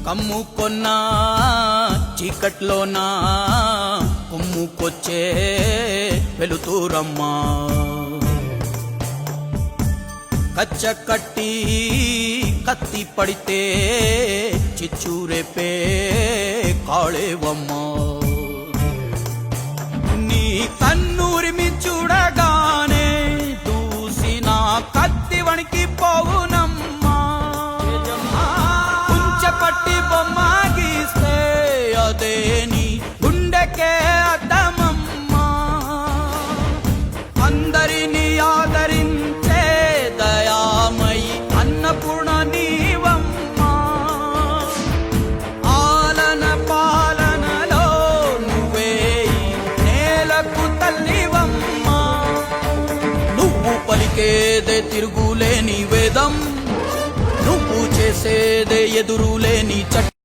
కమ్ముకొన్నా చీకట్లోనా కొమ్ముకొచ్చే వెలుతురమ్మా కచ్చ కట్టి కత్తి పడితే చిచ్చూరేపే కాళేవమ్మా నీ కన్నూరిమి చూడగానే దూసిన కత్తి వణికి పోవునమ్మా కుంచెపట్టి బొమ్మ గీస్తే అదే నీ గుండెకే అద్దమమ్మా అందరినీ ఆదరించే దయామయి అన్నపూర్ణ నీవమ్మా ఆలన పాలనలో నువ్వే నేలకు తల్లివమ్మా నువ్వు పలికేదే తిరుగులేని వేదం నువ్వు చేసేదే ఎదురులేని చట్టం